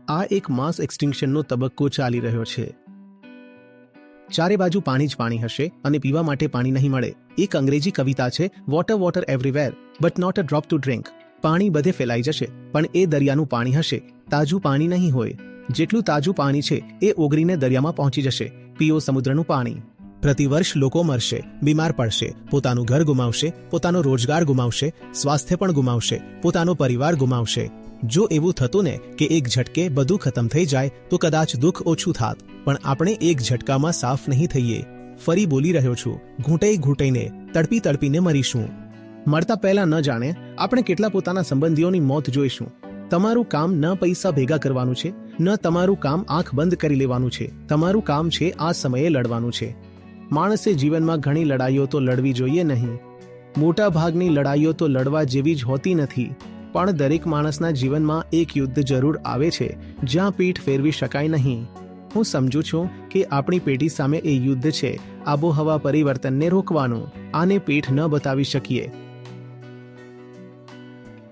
આ એક માસ એક્સટિંક્શનનો તબક્કો ચાલી રહ્યો છે. ચારે બાજુ પાણી જ પાણી હશે અને પીવા માટે પાણી નહીં મળે. એક અંગ્રેજી કવિતા છે, water water everywhere but not a drop to drink. પાણી બધે ફેલાઈ જશે પણ એ દરિયાનું પાણી હશે, તાજું પાણી નહીં હોય. જેટલું તાજું પાણી છે એ ઓગળીને દરિયામાં પહોંચી જશે. પીઓ સમુદ્રનું પાણી. પ્રતિવર્ષ લોકો મરશે, બીમાર પડશે, પોતાનું ઘર ગુમાવશે, પોતાનો રોજગાર ગુમાવશે, સ્વાસ્થ્ય પણ ગુમાવશે, પોતાનો પરિવાર ગુમાવશે. જો એવું થતું ને કે એક ઝટકે બધું ખતમ થઈ જાય તો કદાચ દુઃખ ઓછું થાત, પણ આપણે એક ઝટકામાં સાફ નહીં થઈએ. ફરી બોલી રહ્યો છું, ઘૂંટાઈ ઘૂંટાઈને, તડપી તડપીને મરીશું. મળતા પહેલા ન જાણે આપણે કેટલા પોતાના સંબંધીઓની મોત જોઈશું. તમારું કામ ન પૈસા ભેગા કરવાનું છે, ન તમારું કામ આંખ બંધ કરી લેવાનું છે. તમારું કામ છે આ સમયે લડવાનું છે. માણસે જીવનમાં ઘણી લડાઈઓ તો લડવી જોઈએ નહીં. મોટા ભાગની લડાઈઓ તો લડવા જેવી જ હોતી નથી, પણ દરેક માણસના જીવનમાં એક યુદ્ધ જરૂર આવે છે જ્યાં પીઠ ફેરવી શકાય નહીં. હું સમજુ છું કે આપણી પેઢી સામે એ યુદ્ધ છે આબોહવા પરિવર્તનને રોકવાનું. આને પીઠ ન બતાવી શકીએ